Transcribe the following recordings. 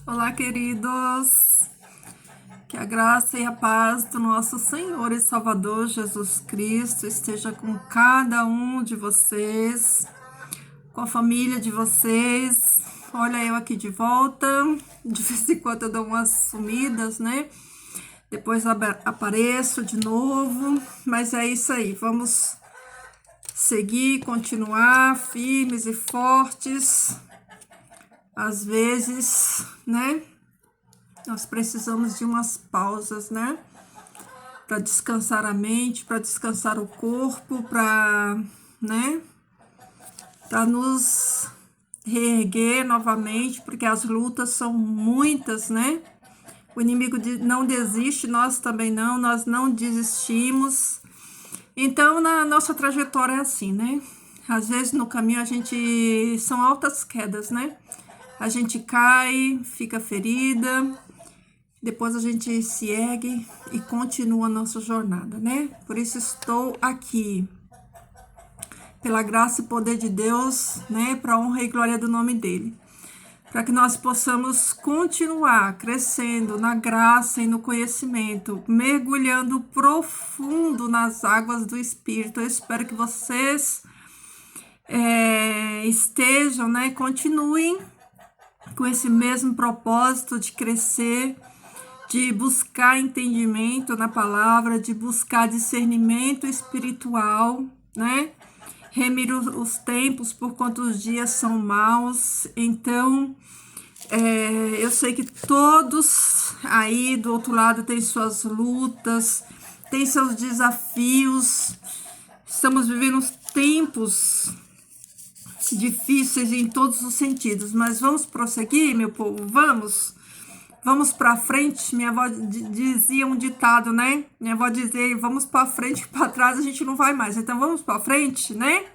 Olá, queridos. Que a graça e a paz do nosso Senhor e Salvador Jesus Cristo esteja com cada um de vocês, com a família de vocês. Olha eu aqui de volta. De vez em quando eu dou umas sumidas, né? Depois apareço de novo. Mas é isso aí. Vamos seguir, continuar firmes e fortes. Às vezes, né? Nós precisamos de umas pausas, né? Para descansar a mente, para descansar o corpo, para, né? Para nos reerguer novamente, porque as lutas são muitas, né? O inimigo não desiste, nós também não, nós não desistimos. Então, na nossa trajetória é assim, né? Às vezes no caminho são altas quedas, né? A gente cai, fica ferida, depois a gente se ergue e continua a nossa jornada, né? Por isso estou aqui, pela graça e poder de Deus, né? Para a honra e glória do nome dele. Para que nós possamos continuar crescendo na graça e no conhecimento, mergulhando profundo nas águas do Espírito. Eu espero que vocês estejam, né? Continuem com esse mesmo propósito de crescer, de buscar entendimento na palavra, de buscar discernimento espiritual, né? Remir os tempos, por quanto os dias são maus. Então, eu sei que todos aí do outro lado têm suas lutas, têm seus desafios. Estamos vivendo tempos difíceis em todos os sentidos, mas vamos prosseguir, meu povo, vamos para frente. Minha avó dizia um ditado, né? Minha avó dizia, vamos para frente, que para trás a gente não vai mais. Então vamos para frente, né?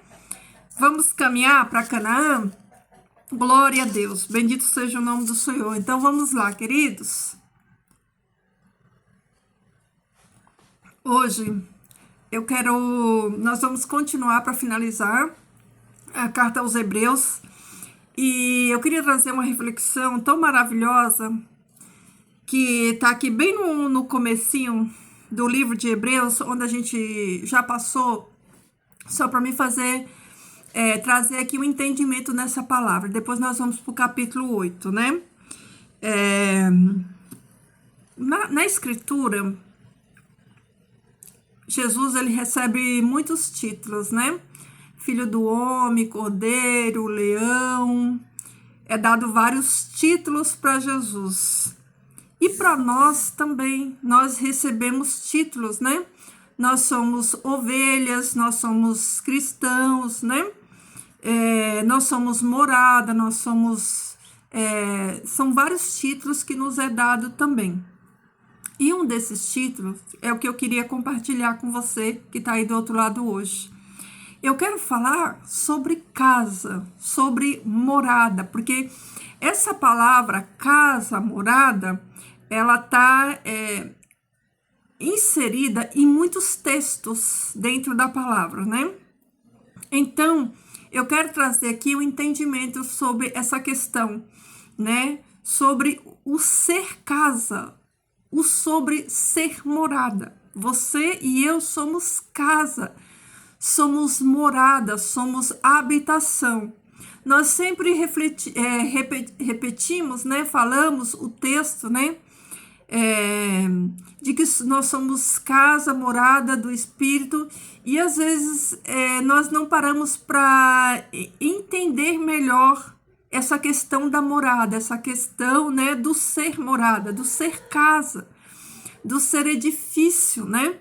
Vamos caminhar para Canaã. Glória a Deus. Bendito seja o nome do Senhor. Então vamos lá, queridos. Hoje nós vamos continuar para finalizar a carta aos Hebreus. E eu queria trazer uma reflexão tão maravilhosa que está aqui bem no comecinho do livro de Hebreus, onde a gente já passou, só para me trazer aqui um entendimento nessa palavra. Depois nós vamos para o capítulo 8, né? Na escritura, Jesus, ele recebe muitos títulos, né? Filho do homem, cordeiro, leão. É dado vários títulos para Jesus. E para nós também, nós recebemos títulos, né? Nós somos ovelhas, nós somos cristãos, né? Nós somos morada, nós somos... são vários títulos que nos é dado também. E um desses títulos é o que eu queria compartilhar com você que está aí do outro lado hoje. Eu quero falar sobre casa, sobre morada, porque essa palavra casa, morada, ela está inserida em muitos textos dentro da palavra, né? Então, eu quero trazer aqui um entendimento sobre essa questão, né? Sobre o ser casa, o sobre ser morada. Você e eu somos casa, somos morada, somos habitação. Nós sempre repetimos, né? Falamos o texto, né? De que nós somos casa, morada do Espírito, e às vezes nós não paramos para entender melhor essa questão da morada, essa questão, né, do ser morada, do ser casa, do ser edifício, né?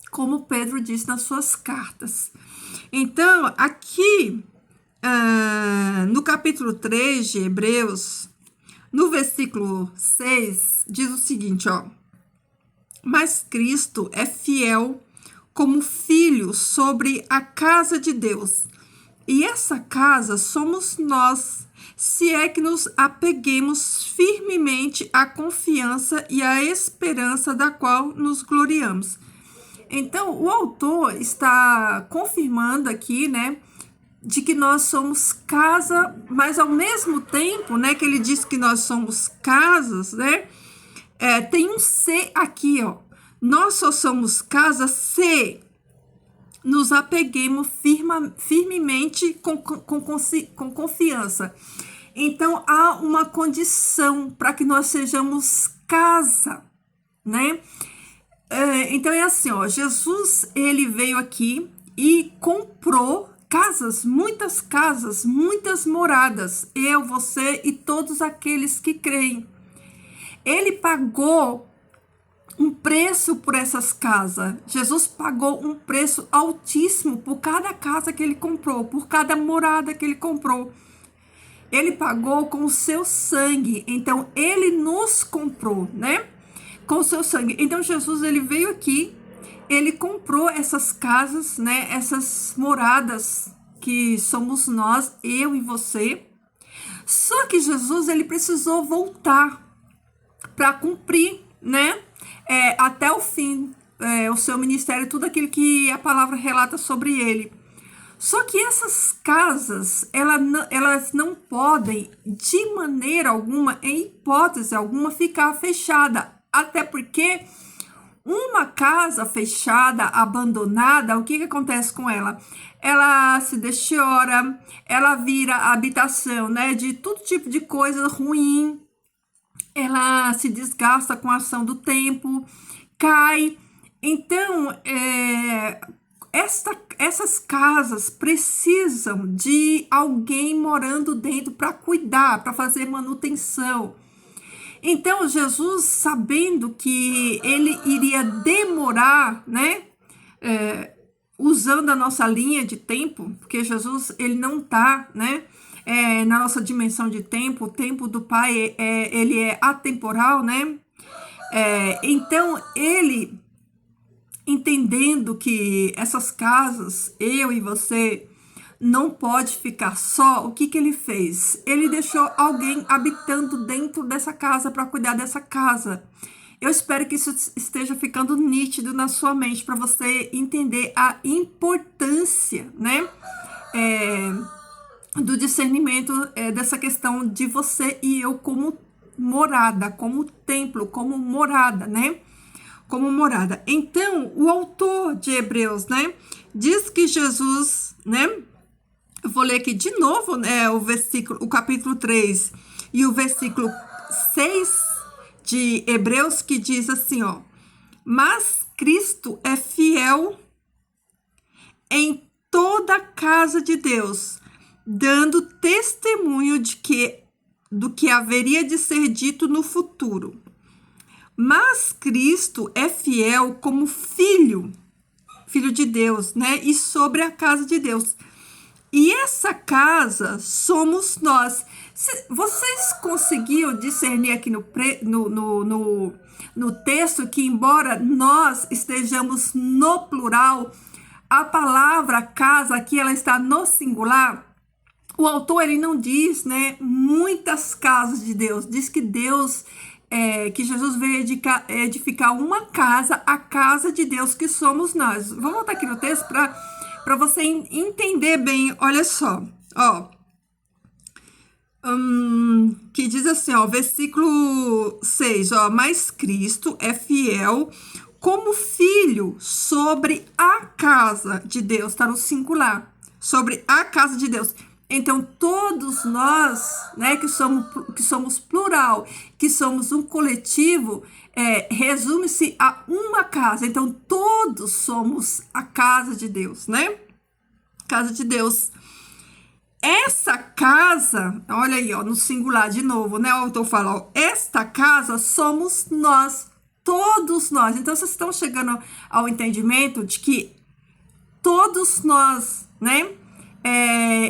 Como Pedro diz nas suas cartas. Então, aqui no capítulo 3 de Hebreus, no versículo 6, diz o seguinte, ó: mas Cristo é fiel como filho sobre a casa de Deus, e essa casa somos nós, se é que nos apeguemos firmemente à confiança e à esperança da qual nos gloriamos. Então, o autor está confirmando aqui, né, de que nós somos casa, mas ao mesmo tempo, né, que ele diz que nós somos casas, né, tem um se aqui, ó. Nós só somos casa se nos apeguemos firmemente com confiança. Então, há uma condição para que nós sejamos casa, né? Então, é assim, ó, Jesus, ele veio aqui e comprou casas, muitas moradas, eu, você e todos aqueles que creem. Ele pagou um preço por essas casas. Jesus pagou um preço altíssimo por cada casa que ele comprou, por cada morada que ele comprou. Ele pagou com o seu sangue. Então, ele nos comprou, né? Com o seu sangue. Então, Jesus, ele veio aqui, ele comprou essas casas, né? Essas moradas que somos nós, eu e você. Só que Jesus, ele precisou voltar para cumprir, né? Até o fim, o seu ministério, tudo aquilo que a palavra relata sobre ele. Só que essas casas, elas não podem, de maneira alguma, em hipótese alguma, ficar fechada. Até porque uma casa fechada, abandonada, o que acontece com ela? Ela se deteriora, ela vira habitação, né, de todo tipo de coisa ruim. Ela se desgasta com a ação do tempo, cai. Então, essas casas precisam de alguém morando dentro para cuidar, para fazer manutenção. Então, Jesus, sabendo que ele iria demorar, né, usando a nossa linha de tempo, porque Jesus, ele não está, né, na nossa dimensão de tempo, o tempo do Pai, ele é atemporal, né? Então, ele, entendendo que essas casas, eu e você, não pode ficar só, o que ele fez? Ele deixou alguém habitando dentro dessa casa para cuidar dessa casa. Eu espero que isso esteja ficando nítido na sua mente, para você entender a importância, né? Do discernimento dessa questão de você e eu como morada, como templo, como morada, né? Como morada. Então, o autor de Hebreus, né, diz que Jesus, né, eu vou ler aqui de novo, né, o capítulo 3 e o versículo 6 de Hebreus, que diz assim, ó: mas Cristo é fiel em toda a casa de Deus, dando testemunho do que haveria de ser dito no futuro. Mas Cristo é fiel como filho de Deus, né? E sobre a casa de Deus. E essa casa somos nós. Vocês conseguiram discernir aqui no texto que, embora nós estejamos no plural, a palavra casa aqui, ela está no singular. O autor, ele não diz, né, muitas casas de Deus. Diz que Deus, que Jesus veio edificar uma casa, a casa de Deus, que somos nós. Vamos voltar aqui no texto para você entender bem. Olha só, ó. Que diz assim, ó, versículo 6, ó: mas Cristo é fiel como filho sobre a casa de Deus, tá no singular, sobre a casa de Deus. Então, todos nós, né, que somos plural, que somos um coletivo, resume-se a uma casa. Então, todos somos a casa de Deus, né? Casa de Deus. Essa casa, olha aí, ó, no singular de novo, né? O autor fala, ó, esta casa somos nós, todos nós. Então, vocês estão chegando ao entendimento de que todos nós, né?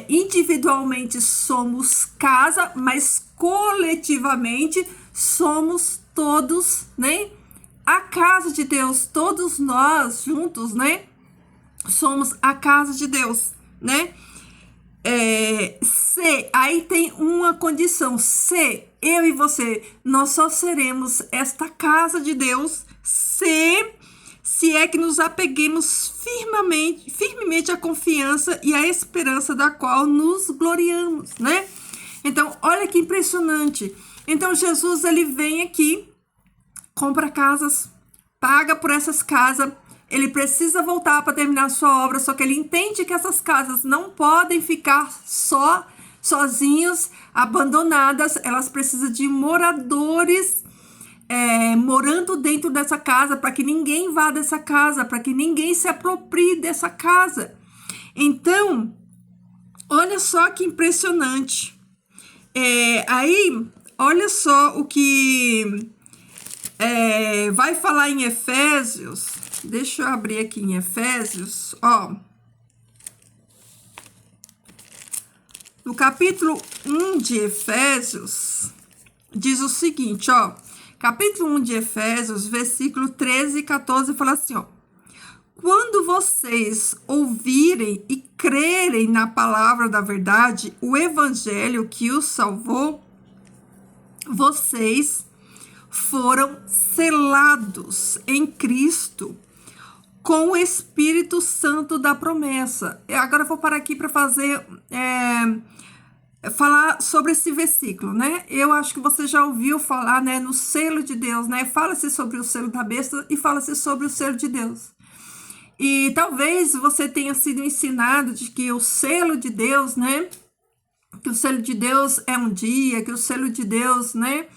Individualmente somos casa, mas coletivamente somos todos, né? A casa de Deus, todos nós juntos, né? Somos a casa de Deus, né? Aí tem uma condição: se eu e você, nós só seremos esta casa de Deus se se é que nos apeguemos firmemente à confiança e à esperança da qual nos gloriamos, né? Então, olha que impressionante. Então, Jesus, ele vem aqui, compra casas, paga por essas casas, ele precisa voltar para terminar a sua obra, só que ele entende que essas casas não podem ficar sozinhas, abandonadas, elas precisam de moradores morando dentro dessa casa, para que ninguém vá dessa casa, para que ninguém se aproprie dessa casa. Então, olha só que impressionante. Aí, olha só o que vai falar em Efésios. Deixa eu abrir aqui em Efésios, ó. No capítulo 1 de Efésios, diz o seguinte, ó. Capítulo 1 de Efésios, versículo 13 e 14, fala assim, ó. Quando vocês ouvirem e crerem na palavra da verdade, o evangelho que os salvou, vocês foram selados em Cristo com o Espírito Santo da promessa. Agora eu vou parar aqui para falar sobre esse versículo, né? Eu acho que você já ouviu falar, né, no selo de Deus, né? Fala-se sobre o selo da besta e fala-se sobre o selo de Deus. E talvez você tenha sido ensinado de que o selo de Deus, né? Que o selo de Deus é um dia, que o selo de Deus, né?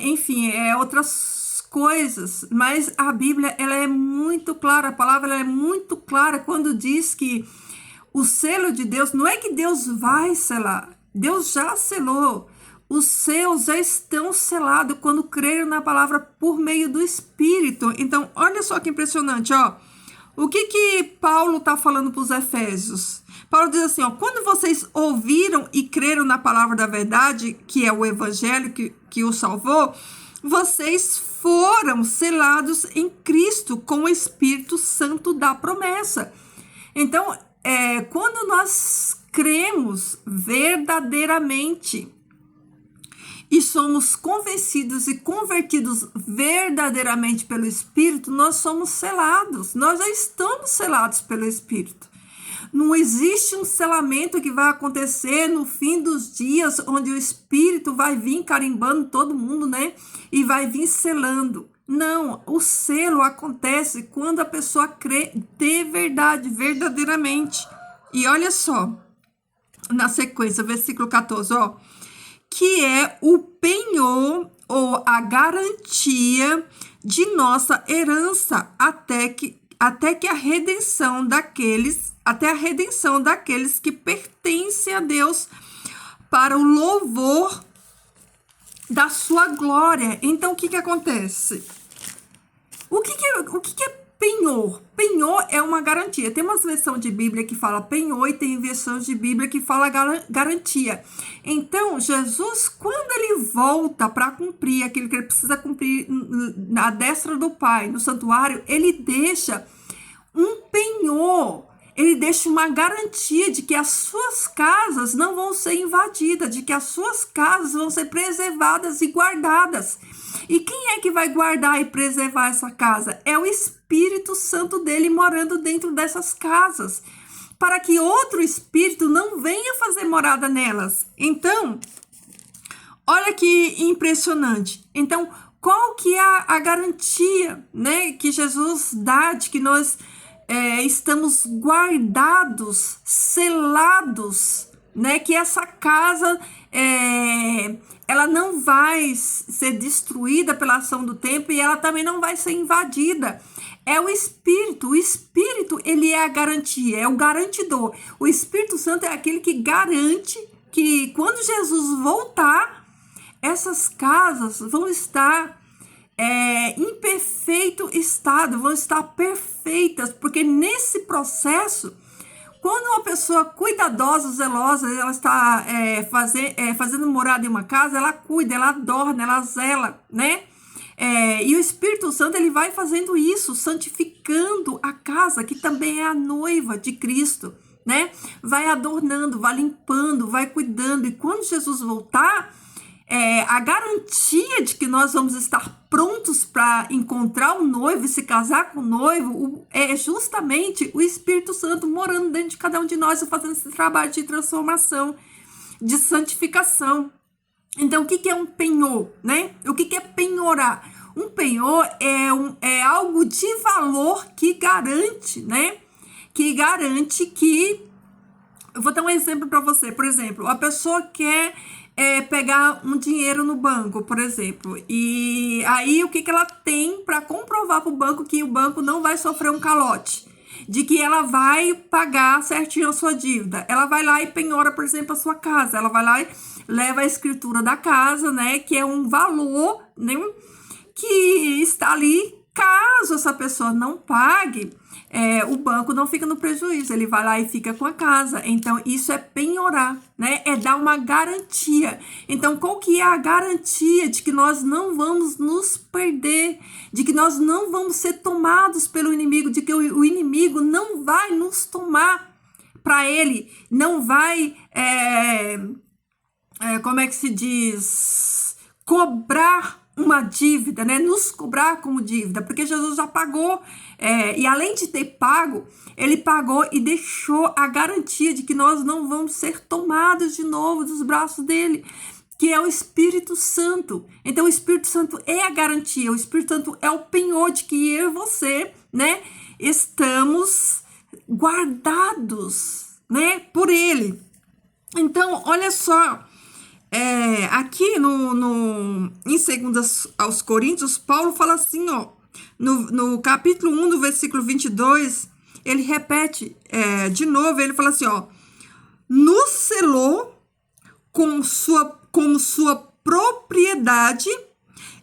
Enfim, outras coisas. Mas a Bíblia, ela é muito clara, a palavra ela é muito clara quando diz que o selo de Deus, não é que Deus vai selar, Deus já selou. Os seus já estão selados quando creram na palavra por meio do Espírito. Então, olha só que impressionante, ó. O que Paulo está falando para os Efésios? Paulo diz assim, ó, quando vocês ouviram e creram na palavra da verdade, que é o evangelho que o salvou, vocês foram selados em Cristo com o Espírito Santo da promessa. Então, quando nós cremos verdadeiramente e somos convencidos e convertidos verdadeiramente pelo Espírito, nós somos selados, nós já estamos selados pelo Espírito. Não existe um selamento que vai acontecer no fim dos dias, onde o Espírito vai vir carimbando todo mundo, né? E vai vir selando. Não, o selo acontece quando a pessoa crê de verdade, verdadeiramente. E olha só, na sequência, versículo 14, ó. Que é o penhor ou a garantia de nossa herança até que a redenção daqueles que pertencem a Deus para o louvor da sua glória. Então, o que acontece? O que é penhor? Penhor é uma garantia. Tem uma versão de Bíblia que fala penhor e tem versão de Bíblia que fala garantia. Então, Jesus, quando ele volta para cumprir aquilo que ele precisa cumprir na destra do Pai, no santuário, ele deixa um penhor. Ele deixa uma garantia de que as suas casas não vão ser invadidas, de que as suas casas vão ser preservadas e guardadas. E quem é que vai guardar e preservar essa casa? É o Espírito Santo dele morando dentro dessas casas, para que outro espírito não venha fazer morada nelas. Então, olha que impressionante. Então, qual que é a garantia, né, que Jesus dá de que nós estamos guardados, selados, né? Que essa casa ela não vai ser destruída pela ação do tempo e ela também não vai ser invadida. É o Espírito ele é a garantia, é o garantidor. O Espírito Santo é aquele que garante que quando Jesus voltar, essas casas vão estar em perfeito estado, vão estar perfeitas, porque nesse processo, quando uma pessoa cuidadosa, zelosa, ela está fazendo morada em uma casa, ela cuida, ela adorna, ela zela, né? E o Espírito Santo, ele vai fazendo isso, santificando a casa, que também é a noiva de Cristo, né? Vai adornando, vai limpando, vai cuidando, e quando Jesus voltar, a garantia de que nós vamos estar prontos para encontrar o noivo e se casar com o noivo é justamente o Espírito Santo morando dentro de cada um de nós e fazendo esse trabalho de transformação, de santificação. Então, o que é um penhor, né? O que é penhorar? Um penhor é algo de valor que garante, né? Que garante que... Eu vou dar um exemplo para você. Por exemplo, a pessoa quer pegar um dinheiro no banco, por exemplo. E aí, o que ela tem para comprovar para o banco que o banco não vai sofrer um calote? De que ela vai pagar certinho a sua dívida. Ela vai lá e penhora, por exemplo, a sua casa. Ela vai lá e leva a escritura da casa, né? Que é um valor, né, que está ali. Caso essa pessoa não pague, o banco não fica no prejuízo, ele vai lá e fica com a casa. Então, isso é penhorar, né? É dar uma garantia. Então, qual que é a garantia de que nós não vamos nos perder, de que nós não vamos ser tomados pelo inimigo, de que o inimigo não vai nos tomar para ele, não vai, como é que se diz, cobrar uma dívida, né? Nos cobrar como dívida, porque Jesus já pagou, e além de ter pago, ele pagou e deixou a garantia de que nós não vamos ser tomados de novo dos braços dele, que é o Espírito Santo. Então, o Espírito Santo é a garantia, o Espírito Santo é o penhor de que eu e você, né, estamos guardados, né, por ele. Então, olha só, aqui em 2 aos Coríntios, Paulo fala assim, ó, no capítulo 1, no versículo 22, ele repete de novo, ele fala assim, ó, nos selou como sua propriedade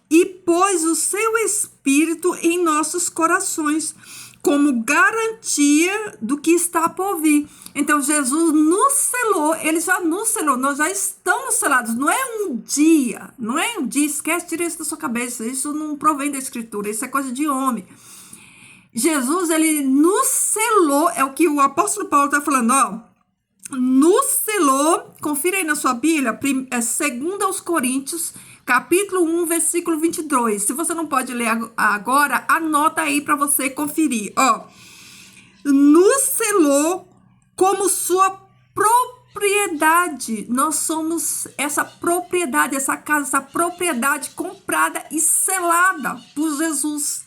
e pôs o seu Espírito em nossos corações, como garantia do que está por vir. Então, Jesus nos selou, ele já nos selou, nós já estamos selados. Não é um dia, esquece, tira isso da sua cabeça, isso não provém da Escritura, isso é coisa de homem. Jesus, ele nos selou, é o que o apóstolo Paulo está falando, ó, nos selou, confira aí na sua Bíblia, 2 aos Coríntios, capítulo 1, versículo 22. Se você não pode ler agora, anota aí para você conferir. Ó, nos selou como sua propriedade. Nós somos essa propriedade, essa casa, essa propriedade comprada e selada por Jesus.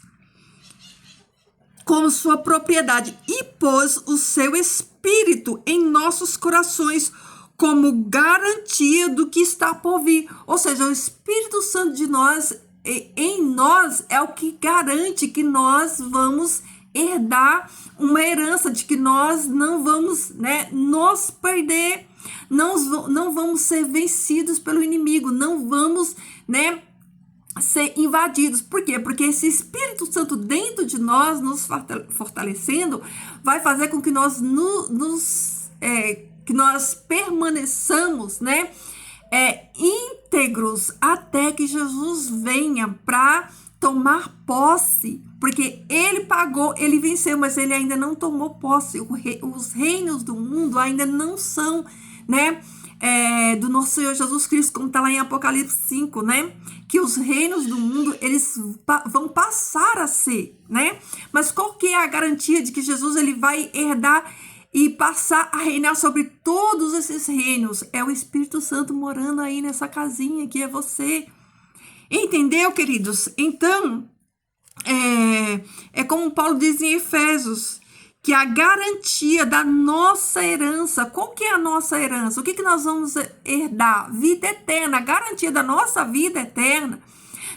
Como sua propriedade. E pôs o seu Espírito em nossos corações como garantia do que está por vir. Ou seja, o Espírito Santo de nós, em nós, é o que garante que nós vamos herdar uma herança, de que nós não vamos, né, nos perder, não vamos ser vencidos pelo inimigo, não vamos, né, ser invadidos. Por quê? Porque esse Espírito Santo dentro de nós, nos fortalecendo, vai fazer com que nós que nós permaneçamos, né, íntegros até que Jesus venha para tomar posse, porque ele pagou, ele venceu, mas ele ainda não tomou posse. Os reinos do mundo ainda não são, né, do nosso Senhor Jesus Cristo, como está lá em Apocalipse 5, né, que os reinos do mundo, eles vão passar a ser, né, mas qual que é a garantia de que Jesus, ele vai herdar e passar a reinar sobre todos esses reinos? É o Espírito Santo morando aí nessa casinha que é você. Entendeu, queridos? Então, como Paulo diz em Efésios, que a garantia da nossa herança, qual que é a nossa herança? O que nós vamos herdar? Vida eterna. A garantia da nossa vida eterna,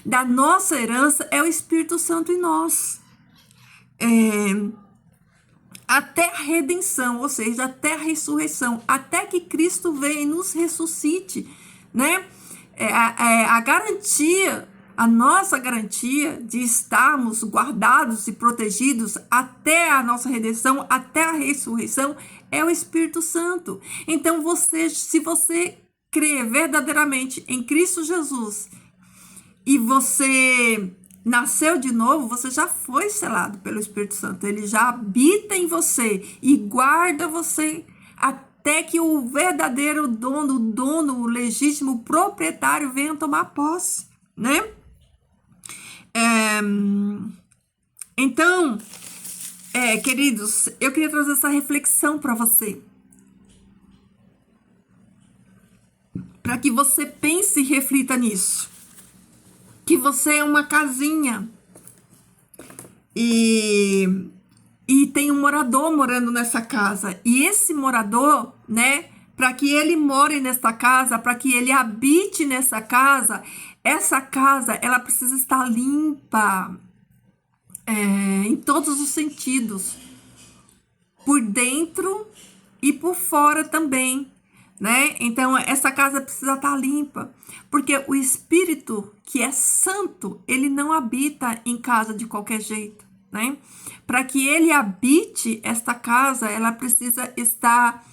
da nossa herança, é o Espírito Santo em nós. Até a redenção, ou seja, até a ressurreição, até que Cristo venha e nos ressuscite, né? A garantia, a nossa garantia de estarmos guardados e protegidos até a nossa redenção, até a ressurreição, é o Espírito Santo. Então, se você crê verdadeiramente em Cristo Jesus e você nasceu de novo, você já foi selado pelo Espírito Santo. Ele já habita em você e guarda você até até que o verdadeiro dono, o dono legítimo, o proprietário venha tomar posse, né? Então, queridos, eu queria trazer essa reflexão para você, para que você pense e reflita nisso, que você é uma casinha e tem um morador morando nessa casa, e esse morador, né, para que ele more nessa casa, para que ele habite nessa casa, essa casa, ela precisa estar limpa, em todos os sentidos, por dentro e por fora também, né? Então, essa casa precisa estar limpa, porque o Espírito, que é santo, ele não habita em casa de qualquer jeito, né? Para que ele habite esta casa, ela precisa estar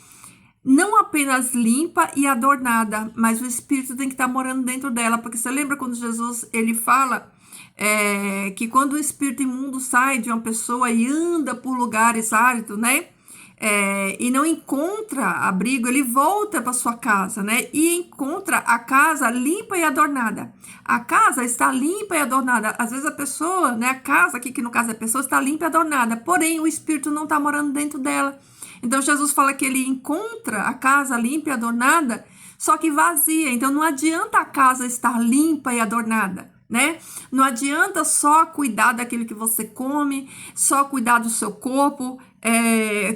não apenas limpa e adornada, mas o Espírito tem que estar morando dentro dela, porque você lembra quando Jesus, ele fala que quando o espírito imundo sai de uma pessoa e anda por lugares áridos, né? E não encontra abrigo, ele volta para sua casa, né? E encontra a casa limpa e adornada. A casa está limpa e adornada. Às vezes a pessoa, né? A casa aqui, que no caso é a pessoa, está limpa e adornada. Porém, o espírito não está morando dentro dela. Então, Jesus fala que ele encontra a casa limpa e adornada, só que vazia. Então, não adianta a casa estar limpa e adornada, né? Não adianta só cuidar daquilo que você come, só cuidar do seu corpo,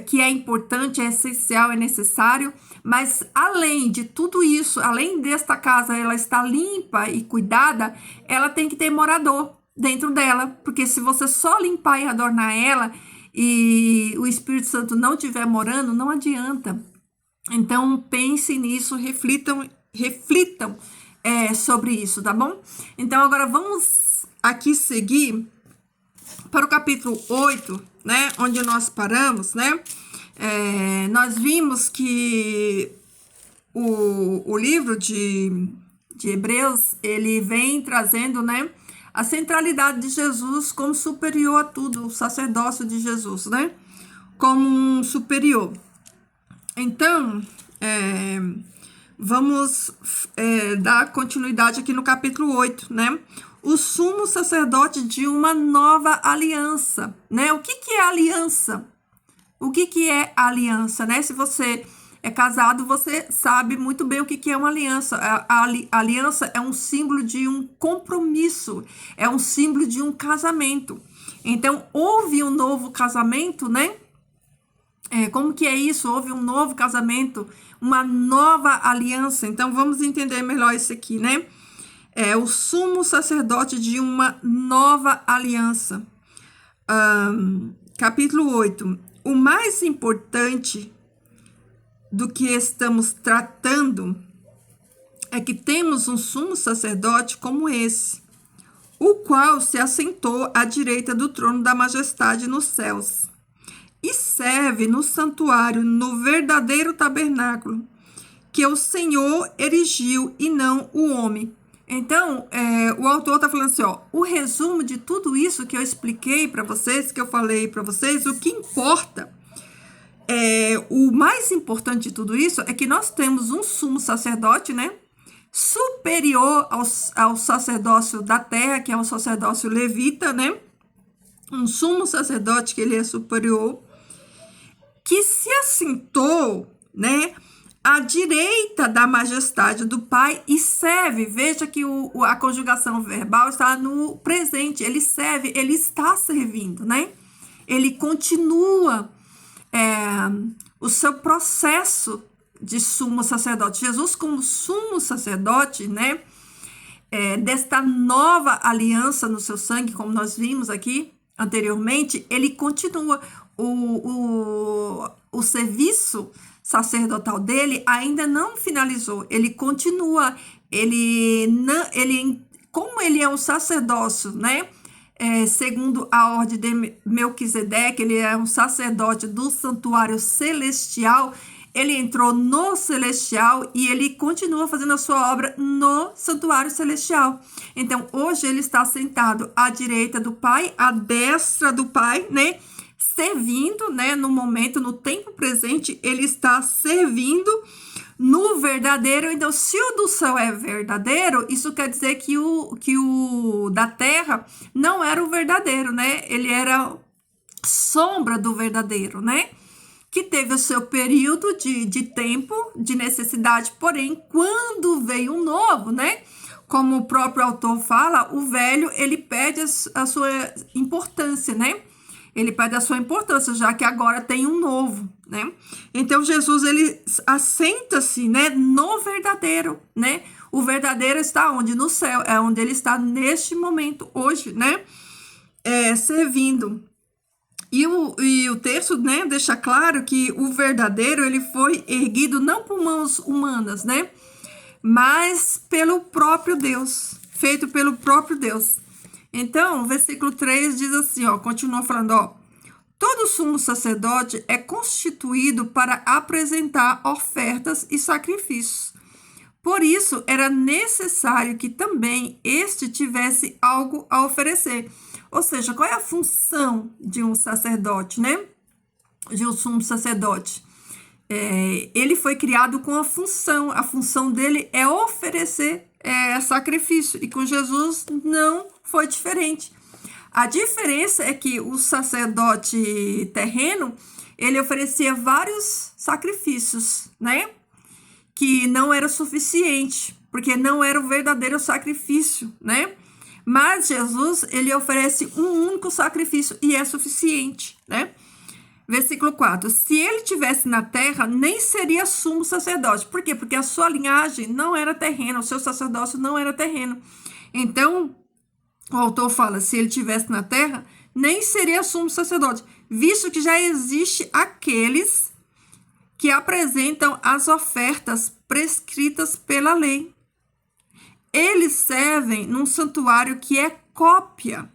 que é importante, é essencial, é necessário, mas além de tudo isso, além desta casa ela estar limpa e cuidada, ela tem que ter morador dentro dela, porque se você só limpar e adornar ela e o Espírito Santo não estiver morando, não adianta. Então pensem nisso, reflitam sobre isso, tá bom? Então agora vamos aqui seguir para o capítulo 8, né, onde nós paramos, né? Nós vimos que o livro de Hebreus, ele vem trazendo, né, a centralidade de Jesus como superior a tudo, o sacerdócio de Jesus, né, como um superior. Então, vamos dar continuidade aqui no capítulo 8, né? O sumo sacerdote de uma nova aliança, né? O que é aliança? O que é aliança, né? Se você é casado, você sabe muito bem o que é uma aliança. A aliança é um símbolo de um compromisso, é um símbolo de um casamento. Então, houve um novo casamento, né? Como que é isso? Houve um novo casamento, uma nova aliança. Então, vamos entender melhor isso aqui, né? O sumo sacerdote de uma nova aliança. Capítulo 8. O mais importante do que estamos tratando é que temos um sumo sacerdote como esse, o qual se assentou à direita do trono da majestade nos céus e serve no santuário, no verdadeiro tabernáculo que o Senhor erigiu e não o homem. Então, o autor está falando assim, o resumo de tudo isso que eu expliquei para vocês, que eu falei para vocês, o que importa, o mais importante de tudo isso é que nós temos um sumo sacerdote, né, superior ao sacerdócio da terra, que é o sacerdócio levita, né, um sumo sacerdote que ele é superior, que se assentou, né, à direita da majestade do Pai e serve. Veja que a conjugação verbal está no presente. Ele serve, ele está servindo, né? Ele continua o seu processo de sumo sacerdote. Jesus, como sumo sacerdote, né? Desta nova aliança no seu sangue, como nós vimos aqui anteriormente, ele continua o serviço sacerdotal dele ainda não finalizou, ele continua, como ele é um sacerdócio, né? Segundo a ordem de Melquisedeque, ele é um sacerdote do santuário celestial, ele entrou no celestial e ele continua fazendo a sua obra no santuário celestial. Então, hoje ele está sentado à direita do Pai, à destra do Pai, né? servindo, né, no momento, no tempo presente, ele está servindo no verdadeiro. Então, se o do céu é verdadeiro, isso quer dizer que o da terra não era o verdadeiro, né? Ele era sombra do verdadeiro, né? Que teve o seu período de tempo, de necessidade, porém, quando veio um novo, né? Como o próprio autor fala, o velho, ele perde a sua importância, né? Ele perde a sua importância, já que agora tem um novo, né? Então, Jesus, ele assenta-se, né, no verdadeiro, né? O verdadeiro está onde? No céu, é onde ele está neste momento, hoje, né? Servindo. E o texto, né, deixa claro que o verdadeiro, ele foi erguido não por mãos humanas, né? Mas pelo próprio Deus, feito pelo próprio Deus. Então, o versículo 3 diz assim, ó, continua falando, ó, todo sumo sacerdote é constituído para apresentar ofertas e sacrifícios. Por isso, era necessário que também este tivesse algo a oferecer. Ou seja, qual é a função de um sacerdote, né? De um sumo sacerdote? Ele foi criado com a função dele é oferecer sacrifício, e com Jesus não foi diferente. A diferença é que o sacerdote terreno, ele oferecia vários sacrifícios, né? Que não era suficiente, porque não era o verdadeiro sacrifício, né? Mas Jesus, ele oferece um único sacrifício e é suficiente, né? Versículo 4. Se ele tivesse na terra, nem seria sumo sacerdote. Por quê? Porque a sua linhagem não era terrena, o seu sacerdócio não era terreno. Então, o autor fala, se ele tivesse na terra, nem seria sumo sacerdote, visto que já existe aqueles que apresentam as ofertas prescritas pela lei. Eles servem num santuário que é cópia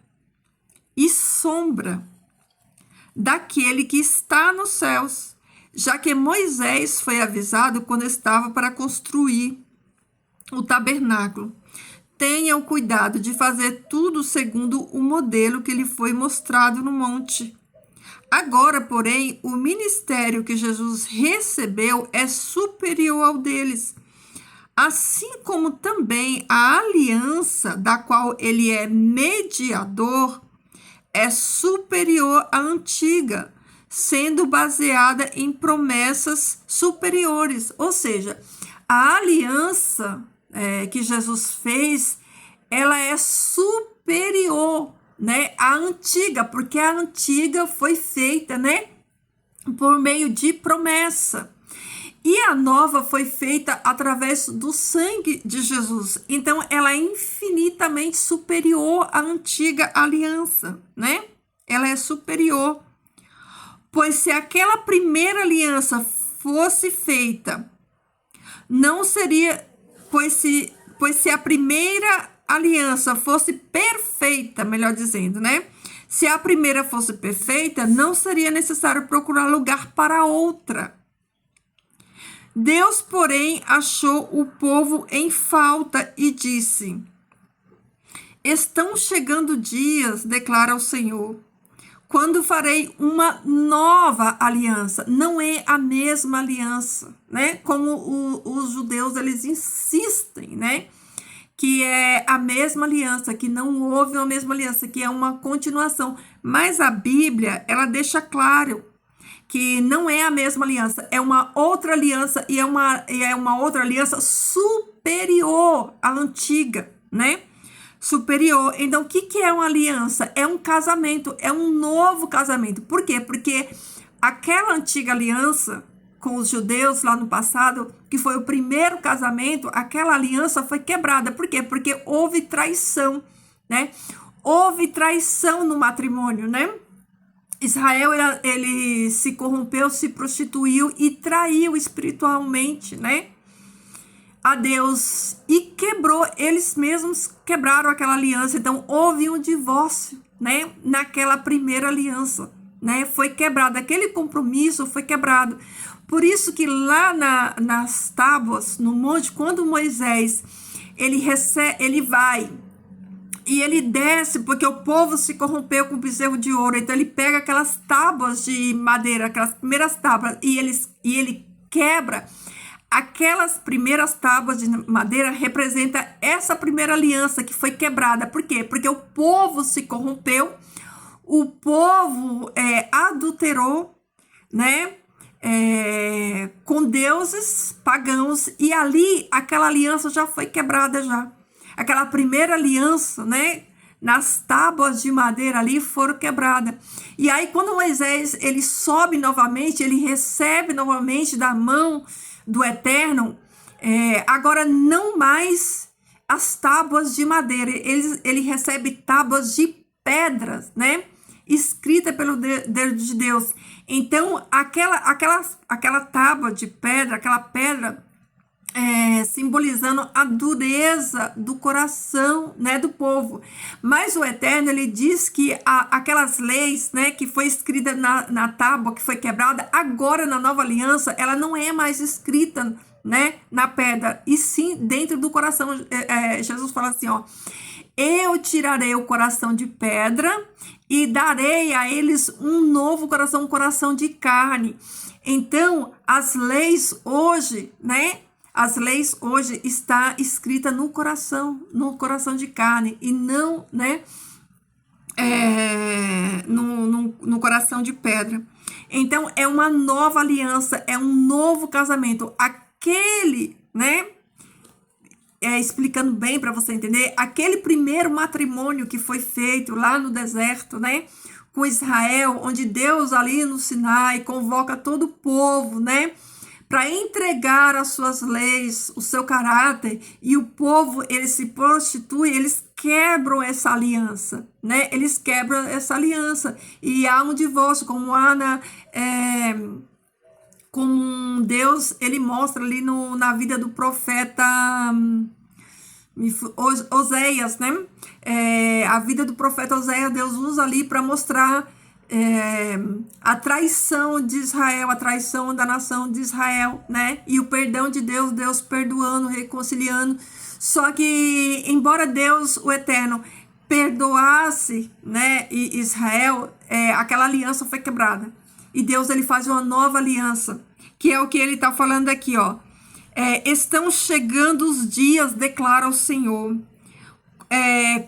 e sombra daquele que está nos céus, já que Moisés foi avisado quando estava para construir o tabernáculo. Tenha o cuidado de fazer tudo segundo o modelo que lhe foi mostrado no monte. Agora, porém, o ministério que Jesus recebeu é superior ao deles, assim como também a aliança da qual ele é mediador é superior à antiga, sendo baseada em promessas superiores. Ou seja, a aliança que Jesus fez, ela é superior, né, à antiga, porque a antiga foi feita, né, por meio de promessa. E a nova foi feita através do sangue de Jesus. Então, ela é infinitamente superior à antiga aliança, né? Ela é superior. Pois se aquela primeira aliança fosse feita, não seria... Pois se a primeira aliança fosse perfeita, melhor dizendo, né? Se a primeira fosse perfeita, não seria necessário procurar lugar para outra. Deus, porém, achou o povo em falta e disse: estão chegando dias, declara o Senhor, quando farei uma nova aliança. Não é a mesma aliança, né? Como os judeus, eles insistem, né? Que é a mesma aliança, que não houve uma mesma aliança, que é uma continuação. Mas a Bíblia, ela deixa claro que não é a mesma aliança, é uma outra aliança, e é uma outra aliança superior à antiga, né? Superior. Então, o que é uma aliança? É um casamento, é um novo casamento. Por quê? Porque aquela antiga aliança com os judeus lá no passado, que foi o primeiro casamento, aquela aliança foi quebrada. Por quê? Porque houve traição, né? Houve traição no matrimônio, né? Israel, ele se corrompeu, se prostituiu e traiu espiritualmente, né, a Deus, e quebrou, eles mesmos quebraram aquela aliança. Então, houve um divórcio, né, naquela primeira aliança, né, foi quebrado, aquele compromisso foi quebrado. Por isso que lá nas tábuas, no monte, quando Moisés, ele vai E ele desce porque o povo se corrompeu com o bezerro de ouro. Então ele pega aquelas tábuas de madeira, aquelas primeiras tábuas, e ele quebra. Aquelas primeiras tábuas de madeira representa essa primeira aliança que foi quebrada. Por quê? Porque o povo se corrompeu, o povo adulterou, né? Com deuses pagãos, e ali aquela aliança já foi quebrada já. Aquela primeira aliança, né, nas tábuas de madeira ali foram quebradas. E aí quando Moisés ele sobe novamente, ele recebe novamente da mão do Eterno, agora não mais as tábuas de madeira, ele recebe tábuas de pedras, né, escrita pelo dedo de Deus. Então aquela tábua de pedra, aquela pedra simbolizando a dureza do coração, né, do povo. Mas o Eterno, ele diz que aquelas leis, né, que foi escrita na tábua, que foi quebrada, agora na nova aliança, ela não é mais escrita, né, na pedra, e sim dentro do coração. Jesus fala assim, ó: eu tirarei o coração de pedra e darei a eles um novo coração, um coração de carne. Então, as leis hoje, né, as leis hoje está escrita no coração de carne, e não, né, no coração de pedra. Então, é uma nova aliança, é um novo casamento. Aquele, né, explicando bem para você entender, aquele primeiro matrimônio que foi feito lá no deserto, né, com Israel, onde Deus ali no Sinai convoca todo o povo, né, para entregar as suas leis, o seu caráter, e o povo, ele se prostitui, eles quebram essa aliança, né? Eles quebram essa aliança, e há um divórcio, como Deus, ele mostra ali na vida do profeta Oséias, né? A vida do profeta Oséias, Deus usa ali para mostrar a traição de Israel, a traição da nação de Israel, né? E o perdão de Deus, Deus perdoando, reconciliando. Só que, embora Deus, o Eterno, perdoasse, né, Israel, aquela aliança foi quebrada. E Deus, ele faz uma nova aliança, que é o que ele está falando aqui, ó. Estão chegando os dias, declara o Senhor,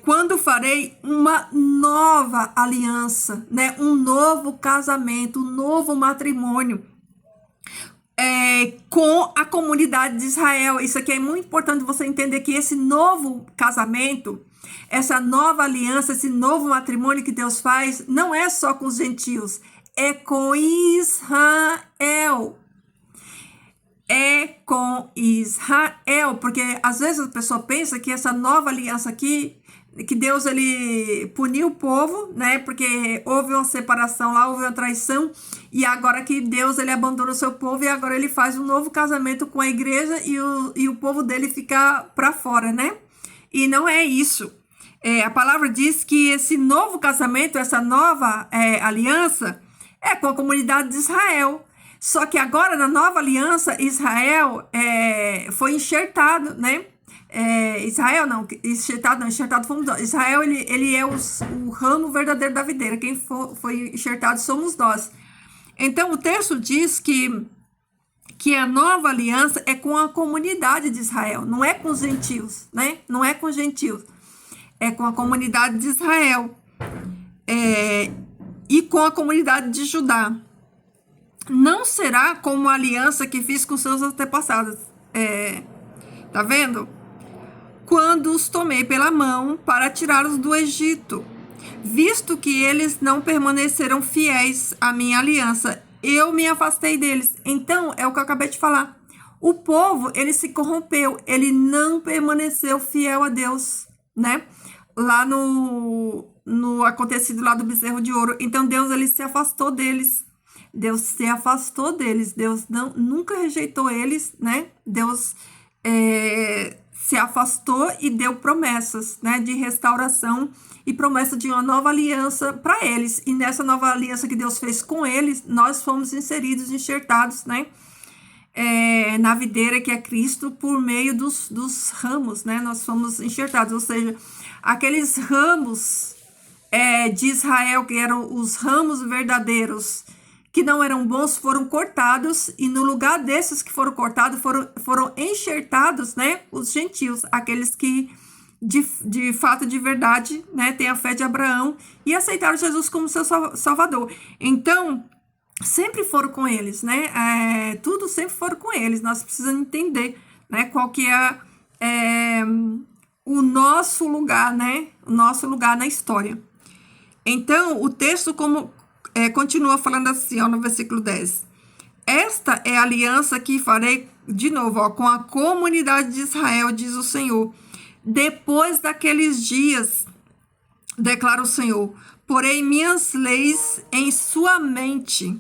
quando farei uma nova aliança, né? Um novo casamento, um novo matrimônio com a comunidade de Israel. Isso aqui é muito importante você entender, que esse novo casamento, essa nova aliança, esse novo matrimônio que Deus faz, não é só com os gentios, é com Israel. É com Israel, porque às vezes a pessoa pensa que essa nova aliança aqui, que Deus, ele puniu o povo, né, porque houve uma separação lá, houve uma traição, e agora que Deus, ele abandona o seu povo, e agora ele faz um novo casamento com a igreja, e o povo dele fica para fora, né, e não é isso. A palavra diz que esse novo casamento, essa nova aliança, é com a comunidade de Israel. Só que agora, na nova aliança, Israel foi enxertado, né? Enxertado fomos nós. Israel, ele é o ramo verdadeiro da videira. Quem foi enxertado somos nós. Então, o texto diz que a nova aliança é com a comunidade de Israel, não é com os gentios, né? Não é com os gentios, é com a comunidade de Israel e com a comunidade de Judá. Não será como a aliança que fiz com seus antepassados. Tá vendo? Quando os tomei pela mão para tirá-los do Egito, visto que eles não permaneceram fiéis à minha aliança, eu me afastei deles. Então, é o que eu acabei de falar. O povo, ele se corrompeu, ele não permaneceu fiel a Deus, né? Lá no acontecido lá do bezerro de ouro. Então, Deus, ele se afastou deles. Deus se afastou deles, Deus nunca rejeitou eles, né? Deus se afastou e deu promessas, né, de restauração e promessa de uma nova aliança para eles. E nessa nova aliança que Deus fez com eles, nós fomos inseridos, enxertados, né, na videira que é Cristo por meio dos ramos, né? Nós fomos enxertados, ou seja, aqueles ramos de Israel, que eram os ramos verdadeiros, que não eram bons, foram cortados, e no lugar desses que foram cortados, foram enxertados, né? Os gentios, aqueles que de fato, de verdade, né? Têm a fé de Abraão e aceitaram Jesus como seu Salvador. Então, sempre foram com eles, né? Tudo sempre foram com eles. Nós precisamos entender, né? Qual que é o nosso lugar, né? O nosso lugar na história. Então, o texto continua falando assim, ó, no versículo 10. Esta é a aliança que farei, de novo, ó, com a comunidade de Israel, diz o Senhor. Depois daqueles dias, declara o Senhor, porei minhas leis em sua mente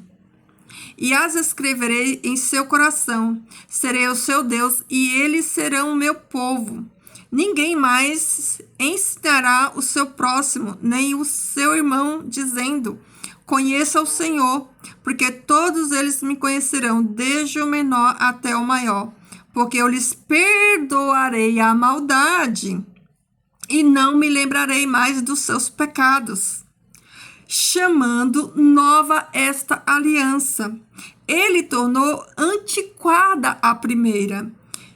e as escreverei em seu coração. Serei o seu Deus e eles serão o meu povo. Ninguém mais ensinará o seu próximo, nem o seu irmão, dizendo, conheça o Senhor, porque todos eles me conhecerão, desde o menor até o maior, porque eu lhes perdoarei a maldade e não me lembrarei mais dos seus pecados, chamando nova esta aliança. Ele tornou antiquada a primeira.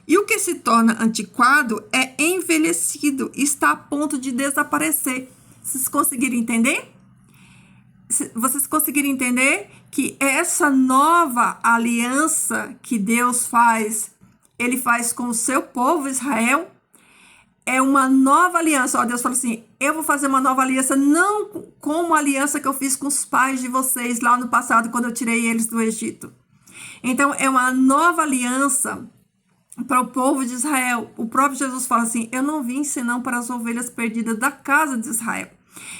E o que se torna antiquado é envelhecido, está a ponto de desaparecer. Vocês conseguiram entender? Vocês conseguiram entender que essa nova aliança que Deus faz, ele faz com o seu povo Israel, é uma nova aliança. Ó, Deus fala assim, eu vou fazer uma nova aliança, não como a aliança que eu fiz com os pais de vocês lá no passado, quando eu tirei eles do Egito. Então, é uma nova aliança para o povo de Israel. O próprio Jesus fala assim, eu não vim senão para as ovelhas perdidas da casa de Israel.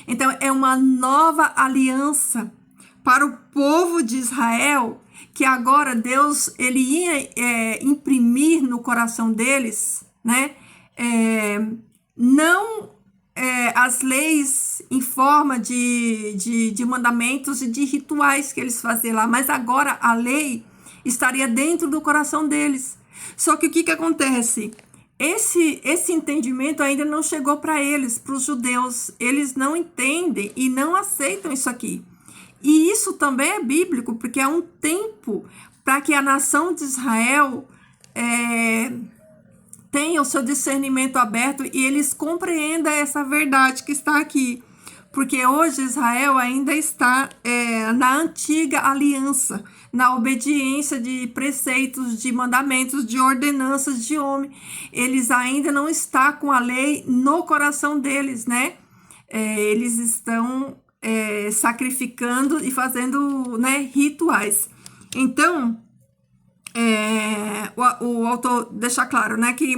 Então, é uma nova aliança para o povo de Israel, que agora Deus, ele ia imprimir no coração deles, né? Não as leis em forma de mandamentos e de rituais que eles faziam lá, mas agora a lei estaria dentro do coração deles. Só que o que acontece? Esse entendimento ainda não chegou para eles, para os judeus. Eles não entendem e não aceitam isso aqui. E isso também é bíblico, porque há um tempo para que a nação de Israel tenha o seu discernimento aberto e eles compreendam essa verdade que está aqui. Porque hoje Israel ainda está na antiga aliança, na obediência de preceitos, de mandamentos, de ordenanças de homem. Eles ainda não estão com a lei no coração deles, né? Eles estão sacrificando e fazendo, né, rituais. Então, o autor deixa claro, né, que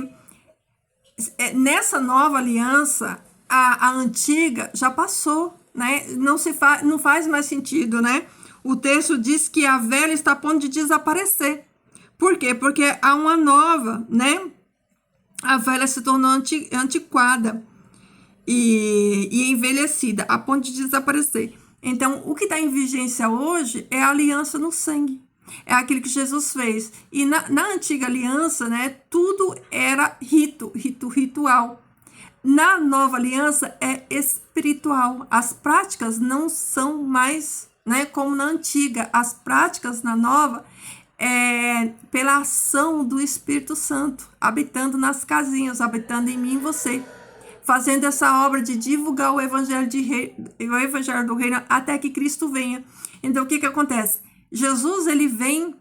nessa nova aliança, a antiga já passou, né? Não faz mais sentido, né? O texto diz que a velha está a ponto de desaparecer. Por quê? Porque há uma nova, né? A velha se tornou antiquada e envelhecida, a ponto de desaparecer. Então, o que está em vigência hoje é a aliança no sangue. É aquilo que Jesus fez. E na antiga aliança, né? Tudo era ritual. Na nova aliança é espiritual. As práticas não são mais, né, como na antiga. As práticas na nova é pela ação do Espírito Santo, habitando nas casinhas, habitando em mim e você, fazendo essa obra de divulgar o evangelho do reino até que Cristo venha. Então, o que acontece? Jesus, ele vem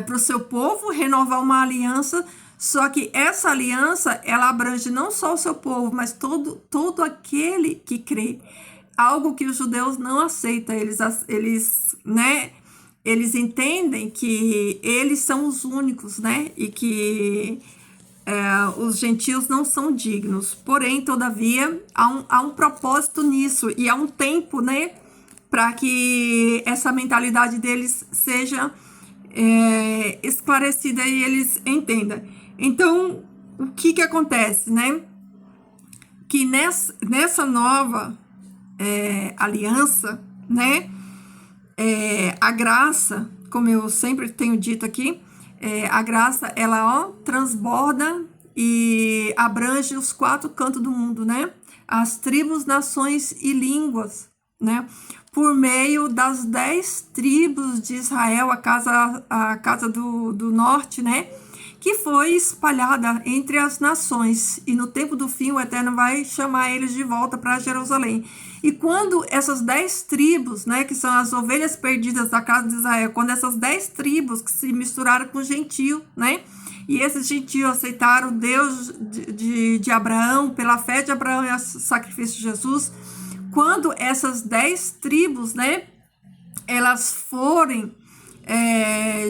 para o seu povo renovar uma aliança. Só que essa aliança, ela abrange não só o seu povo, mas todo aquele que crê. Algo que os judeus não aceitam. Eles entendem que eles são os únicos, né? E que os gentios não são dignos. Porém, todavia, há um propósito nisso. E há um tempo, né? Para que essa mentalidade deles seja esclarecida e eles entendam. Então, o que acontece, né? Que nessa nova aliança, né? A graça, como eu sempre tenho dito aqui, A graça, ela, transborda e abrange os 4 cantos do mundo, né? As tribos, nações e línguas, né? Por meio das 10 tribos de Israel, a casa do norte, né? Que foi espalhada entre as nações. E no tempo do fim, o Eterno vai chamar eles de volta para Jerusalém. E quando essas 10 tribos, né, que são as ovelhas perdidas da casa de Israel, quando essas 10 tribos que se misturaram com o gentio, né, e esses gentios aceitaram o Deus de Abraão, pela fé de Abraão e o sacrifício de Jesus, quando essas 10 tribos, né, elas forem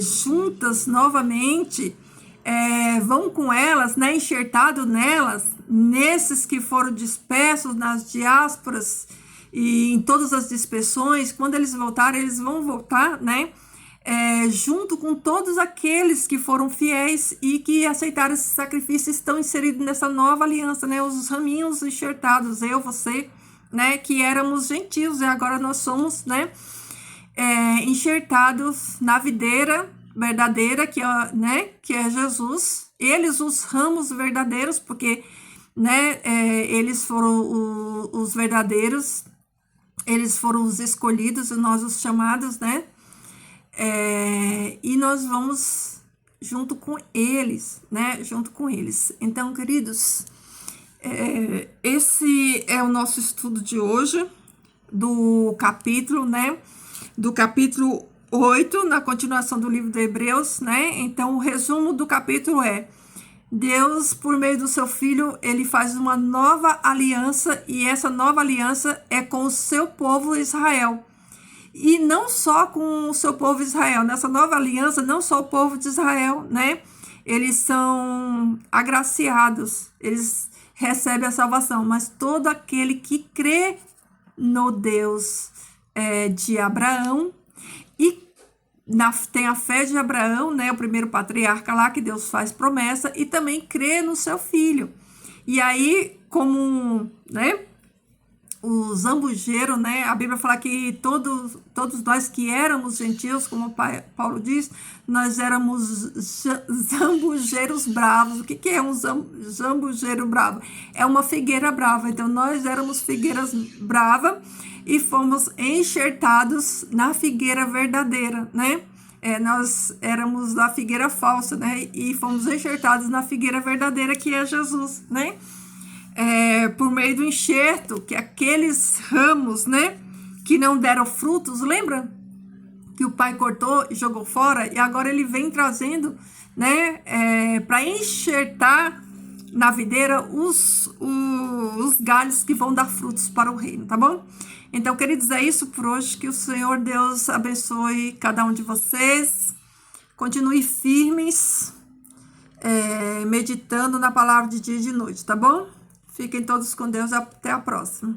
juntas novamente, vão com elas, né, enxertado nelas, nesses que foram dispersos nas diásporas e em todas as dispersões, quando eles voltarem, eles vão voltar, né, junto com todos aqueles que foram fiéis e que aceitaram esse sacrifício, estão inseridos nessa nova aliança, né, os raminhos enxertados, eu, você, né, que éramos gentios e agora nós somos, né, enxertados na videira verdadeira, que é Jesus. Eles, os ramos verdadeiros, porque, né, eles foram os verdadeiros, eles foram os escolhidos e nós os chamados, né? E nós vamos junto com eles, né? Junto com eles. Então, queridos, esse é o nosso estudo de hoje, do capítulo, né? Do capítulo 8, na continuação do livro de Hebreus, né? Então, o resumo do capítulo é: Deus, por meio do seu Filho, ele faz uma nova aliança, e essa nova aliança é com o seu povo Israel. E não só com o seu povo Israel. Nessa nova aliança, não só o povo de Israel, né? Eles são agraciados, eles recebem a salvação, mas todo aquele que crê no Deus de Abraão, e tem a fé de Abraão, né, o primeiro patriarca lá, que Deus faz promessa, e também crê no seu filho. E aí, como, né, o zambujeiro, né, a Bíblia fala que todos nós que éramos gentios, como o Paulo diz, nós éramos zambujeiros bravos. O que é um zambujeiro bravo? É uma figueira brava. Então, nós éramos figueiras bravas e fomos enxertados na figueira verdadeira, né? Nós éramos da figueira falsa, né? E fomos enxertados na figueira verdadeira, que é Jesus, né? Por meio do enxerto, que aqueles ramos, né, que não deram frutos, lembra? Que o pai cortou e jogou fora, e agora ele vem trazendo, né, para enxertar na videira os galhos que vão dar frutos para o reino, tá bom? Então, queridos, é isso por hoje. Que o Senhor Deus abençoe cada um de vocês. Continue firmes, meditando na palavra de dia e de noite, tá bom? Fiquem todos com Deus. Até a próxima.